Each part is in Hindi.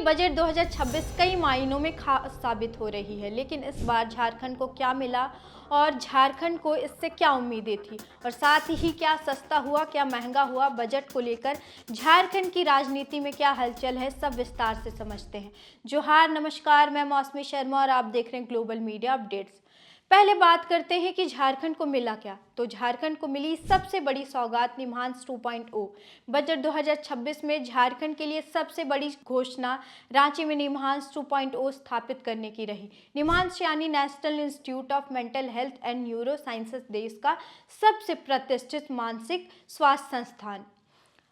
बजट 2026 कई मायनों में खास साबित हो रही है, लेकिन इस बार झारखंड को क्या मिला और झारखंड को इससे क्या उम्मीदें थी और साथ ही क्या सस्ता हुआ क्या महंगा हुआ, बजट को लेकर झारखंड की राजनीति में क्या हलचल है, सब विस्तार से समझते हैं। जोहार, नमस्कार, मैं मौसमी शर्मा और आप देख रहे हैं ग्लोबल मीडिया अपडेट्स। पहले बात करते हैं कि झारखंड को मिला क्या। तो झारखंड को मिली सबसे बड़ी सौगात निम्हांस 2.0। बजट 2026 में झारखंड के लिए सबसे बड़ी घोषणा रांची में निम्हांस 2.0 स्थापित करने की रही। निम्हांस यानी national institute of mental health and neuro sciences देश का सबसे प्रतिष्ठित मानसिक स्वास्थ्य संस्थान।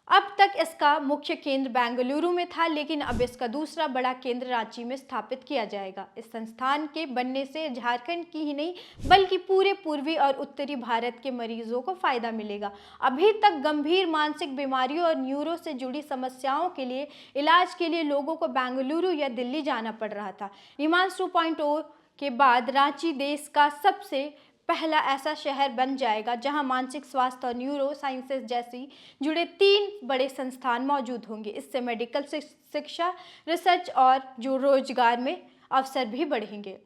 अब तक इसका मुख्य केंद्र बेंगलुरु में था, लेकिन अब इसका दूसरा बड़ा केंद्र रांची में स्थापित किया जाएगा। इस संस्थान के बनने से झारखंड की ही नहीं बल्कि पूरे पूर्वी और उत्तरी भारत के मरीजों को फायदा मिलेगा। अभी तक गंभीर मानसिक बीमारियों और न्यूरो से जुड़ी समस्याओं के लिए इलाज के लिए लोगों को बेंगलुरु या दिल्ली जाना पड़ रहा था। निम्हांस 2.0 के बाद रांची देश का सबसे पहला ऐसा शहर बन जाएगा जहां मानसिक स्वास्थ्य और न्यूरो साइंसेज जैसी जुड़े 3 बड़े संस्थान मौजूद होंगे। इससे मेडिकल शिक्षा, रिसर्च और जो रोजगार में अवसर भी बढ़ेंगे।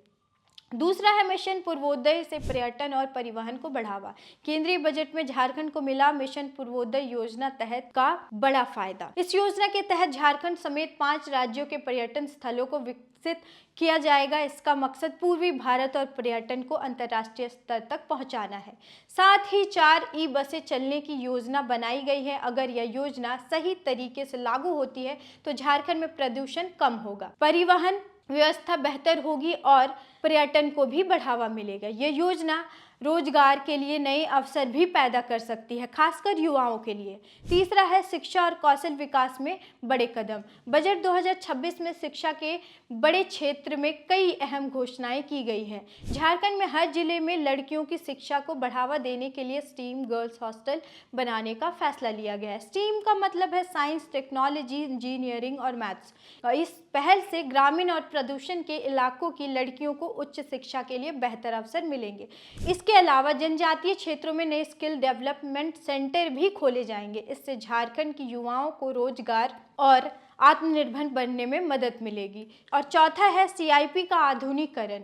दूसरा है मिशन पूर्वोदय से पर्यटन और परिवहन को बढ़ावा। केंद्रीय बजट में झारखंड को मिला मिशन पूर्वोदय योजना तहत का बड़ा फायदा। इस योजना के तहत झारखंड समेत 5 राज्यों के पर्यटन स्थलों को विकसित किया जाएगा। इसका मकसद पूर्वी भारत और पर्यटन को अंतर्राष्ट्रीय स्तर तक पहुंचाना है। साथ ही 4 ई बसें चलने की योजना बनाई गई है। अगर यह योजना सही तरीके से लागू होती है तो झारखंड में प्रदूषण कम होगा, परिवहन व्यवस्था बेहतर होगी और पर्यटन को भी बढ़ावा मिलेगा। यह योजना रोजगार के लिए नए अवसर भी पैदा कर सकती है, खासकर युवाओं के लिए। तीसरा है शिक्षा और कौशल विकास में बड़े कदम। बजट 2026 में शिक्षा के बड़े क्षेत्र में कई अहम घोषणाएं की गई हैं। झारखंड में हर जिले में लड़कियों की शिक्षा को बढ़ावा देने के लिए स्टीम गर्ल्स हॉस्टल बनाने का फैसला लिया गया है। स्टीम का मतलब है साइंस, टेक्नोलॉजी, इंजीनियरिंग और मैथ्स। इस पहल से ग्रामीण और प्रदूषण के इलाकों की लड़कियों को उच्च शिक्षा के लिए बेहतर अवसर मिलेंगे। इसके अलावा जनजातीय क्षेत्रों में नए स्किल डेवलपमेंट सेंटर भी खोले जाएंगे। इससे झारखंड की युवाओं को रोजगार और आत्मनिर्भर बनने में मदद मिलेगी। और चौथा है सीआईपी का आधुनिकीकरण,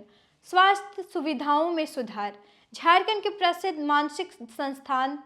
स्वास्थ्य सुविधाओं में सुधार। झारखंड के प्रसिद्ध मानसिक संस्थान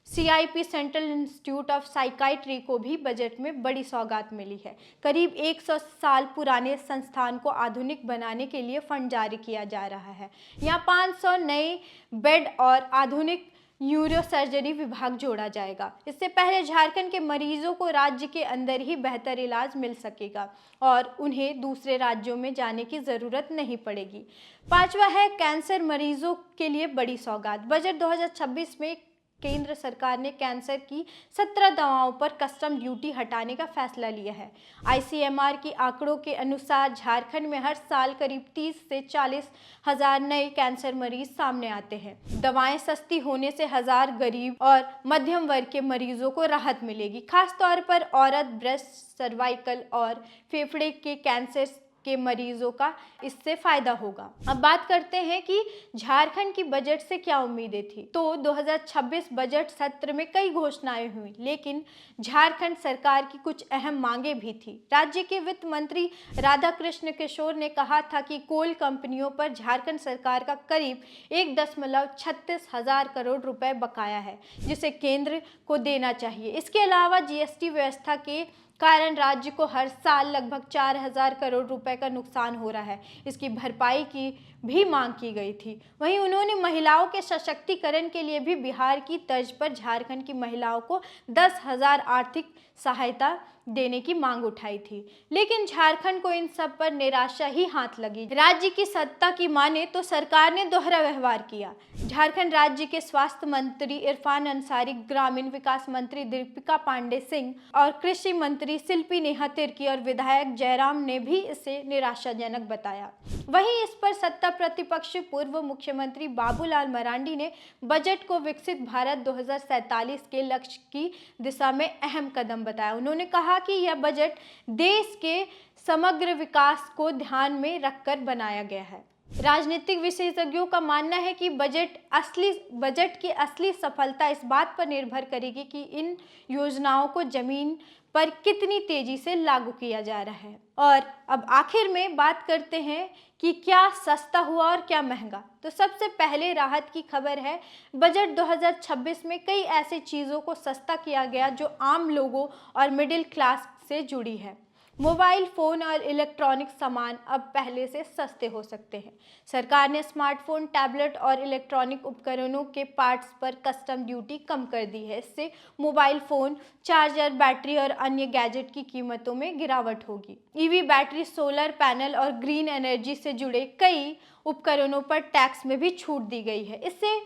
CIP central institute of psychiatry को भी बजट में बड़ी सौगात मिली है। करीब 100 साल पुराने संस्थान को आधुनिक बनाने के लिए फंड जारी किया जा रहा है। यहाँ 500 नए बेड और आधुनिक न्यूरो सर्जरी विभाग जोड़ा जाएगा। इससे पहले झारखंड के मरीजों को राज्य के अंदर ही बेहतर इलाज मिल सकेगा और उन्हें दूसरे राज्यों में जाने की ज़रूरत नहीं पड़ेगी। पांचवा है कैंसर मरीजों के लिए बड़ी सौगात। बजट 2026 में केंद्र सरकार ने कैंसर की 17 दवाओं पर कस्टम ड्यूटी हटाने का फैसला लिया है। आईसीएमआर की आंकड़ों के अनुसार झारखंड में हर साल करीब 30 से 40 हजार नए कैंसर मरीज सामने आते हैं। दवाएं सस्ती होने से हजार गरीब और मध्यम वर्ग के मरीजों को राहत मिलेगी। खासतौर पर औरत, ब्रेस्ट, सर्वाइकल और फेफड़े के कैंसर के मरीजों का इससे फायदा होगा। अब बात करते हैं कि झारखंड की बजट से क्या उम्मीदें थी। तो 2026 बजट सत्र में कई घोषणाएं हुई, लेकिन झारखंड सरकार की कुछ अहम मांगे भी थी। राज्य के वित्त मंत्री राधाकृष्ण किशोर ने कहा था कि कोल कंपनियों पर झारखंड सरकार का करीब 1.36 हजार करोड़ रुपए बकाया है, जिसे केंद्र को देना चाहिए। इसके अलावा जीएसटी व्यवस्था के कारण राज्य को हर साल लगभग 4,000 करोड़ रुपए का नुकसान हो रहा है। इसकी भरपाई की भी मांग की गई थी। वहीं उन्होंने महिलाओं के सशक्तिकरण के लिए भी बिहार की तर्ज पर झारखंड की महिलाओं को 10,000 आर्थिक सहायता देने की मांग उठाई थी, लेकिन झारखंड को इन सब पर निराशा ही हाथ लगी। राज्य की सत्ता की माने तो सरकार ने दोहरा व्यवहार किया। झारखंड राज्य के स्वास्थ्य मंत्री इरफान अंसारी, ग्रामीण विकास मंत्री दीपिका पांडे सिंह और कृषि मंत्री शिल्पी नेहा तिर्की और विधायक जयराम ने भी इसे निराशाजनक बताया। वहीं इस पर सत्ता प्रतिपक्ष पूर्व मुख्यमंत्री बाबूलाल मरांडी ने बजट को विकसित भारत 2047 के लक्ष्य की दिशा में अहम कदम बताया। उन्होंने कहा कि यह बजट देश के समग्र विकास को ध्यान में रखकर बनाया गया है। राजनीतिक विशेषज्ञों का मानना है कि बजट की असली सफलता इस बात पर निर्भर करेगी कि इन योजनाओं को जमीन पर कितनी तेजी से लागू किया जा रहा है। और अब आखिर में बात करते हैं कि क्या सस्ता हुआ और क्या महंगा। तो सबसे पहले राहत की खबर है, बजट 2026 में कई ऐसी चीज़ों को सस्ता किया गया जो आम लोगों और मिडिल क्लास से जुड़ी है। मोबाइल फ़ोन और इलेक्ट्रॉनिक सामान अब पहले से सस्ते हो सकते हैं। सरकार ने स्मार्टफोन, टैबलेट और इलेक्ट्रॉनिक उपकरणों के पार्ट्स पर कस्टम ड्यूटी कम कर दी है। इससे मोबाइल फ़ोन, चार्जर, बैटरी और अन्य गैजेट की कीमतों में गिरावट होगी। ईवी बैटरी, सोलर पैनल और ग्रीन एनर्जी से जुड़े कई उपकरणों पर टैक्स में भी छूट दी गई है। इससे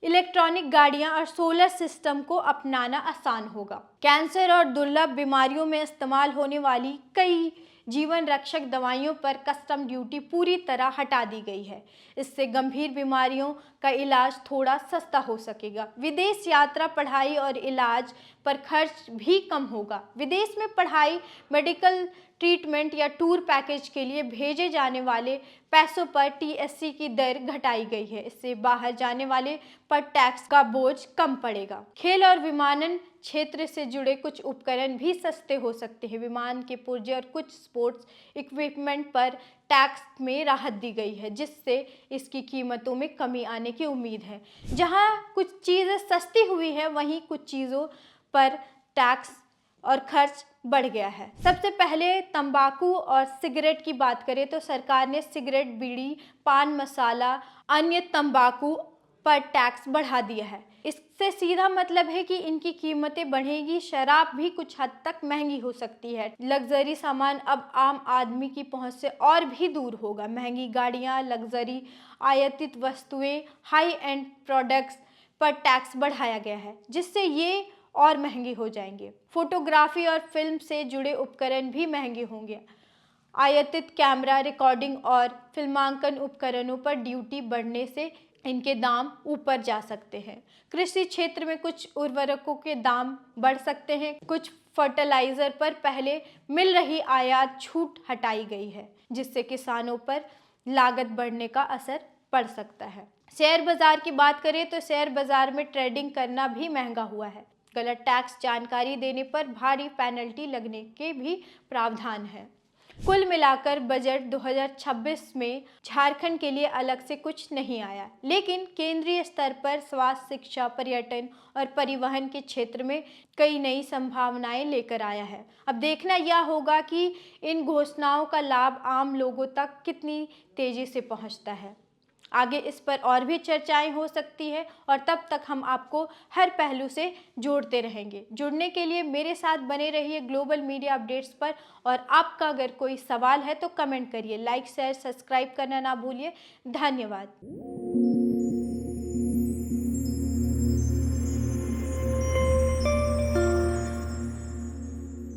इलेक्ट्रॉनिक गाड़ियां और सोलर सिस्टम को अपनाना आसान होगा। कैंसर और दुर्लभ बीमारियों में इस्तेमाल होने वाली कई जीवन रक्षक दवाइयों पर कस्टम ड्यूटी पूरी तरह हटा दी गई है। इससे गंभीर बीमारियों का इलाज थोड़ा सस्ता हो सकेगा। विदेश यात्रा, पढ़ाई और इलाज पर खर्च भी कम होगा। विदेश में पढ़ाई, मेडिकल ट्रीटमेंट या टूर पैकेज के लिए भेजे जाने वाले पैसों पर टीएससी की दर घटाई गई है। इससे बाहर जाने वाले पर टैक्स का बोझ कम पड़ेगा। खेल और विमानन क्षेत्र से जुड़े कुछ उपकरण भी सस्ते हो सकते हैं। विमान के पुर्जे और कुछ स्पोर्ट्स इक्विपमेंट पर टैक्स में राहत दी गई है, जिससे इसकी कीमतों में कमी आने की उम्मीद है। जहां कुछ चीज़ें सस्ती हुई है, वहीं कुछ चीज़ों पर टैक्स और खर्च बढ़ गया है। सबसे पहले तंबाकू और सिगरेट की बात करें तो सरकार ने सिगरेट, बीड़ी, पान मसाला, अन्य तंबाकू पर टैक्स बढ़ा दिया है। इससे सीधा मतलब है कि इनकी कीमतें बढ़ेगी। शराब भी कुछ हद तक महंगी हो सकती है। लग्जरी सामान अब आम आदमी की पहुंच से और भी दूर होगा। महंगी गाड़ियां, लग्जरी आयातित वस्तुएं, हाई एंड प्रोडक्ट्स पर टैक्स बढ़ाया गया है, जिससे ये और महंगे हो जाएंगे। फोटोग्राफी और फिल्म से जुड़े उपकरण भी महंगे होंगे। आयातित कैमरा, रिकॉर्डिंग और फिल्मांकन उपकरणों पर ड्यूटी बढ़ने से इनके दाम ऊपर जा सकते हैं। कृषि क्षेत्र में कुछ उर्वरकों के दाम बढ़ सकते हैं। कुछ फर्टिलाइजर पर पहले मिल रही आयात छूट हटाई गई है, जिससे किसानों पर लागत बढ़ने का असर पड़ सकता है। शेयर बाजार की बात करें तो शेयर बाजार में ट्रेडिंग करना भी महंगा हुआ है। गलत टैक्स जानकारी देने पर भारी पेनल्टी लगने के भी प्रावधान है। कुल मिलाकर बजट 2026 में झारखंड के लिए अलग से कुछ नहीं आया, लेकिन केंद्रीय स्तर पर स्वास्थ्य, शिक्षा, पर्यटन और परिवहन के क्षेत्र में कई नई संभावनाएं लेकर आया है। अब देखना यह होगा कि इन घोषणाओं का लाभ आम लोगों तक कितनी तेजी से पहुंचता है। आगे इस पर और भी चर्चाएं हो सकती है और तब तक हम आपको हर पहलू से जोड़ते रहेंगे। जुड़ने के लिए मेरे साथ बने रहिए ग्लोबल मीडिया अपडेट्स पर। और आपका अगर कोई सवाल है तो कमेंट करिए। लाइक, शेयर, सब्सक्राइब करना ना भूलिए। धन्यवाद।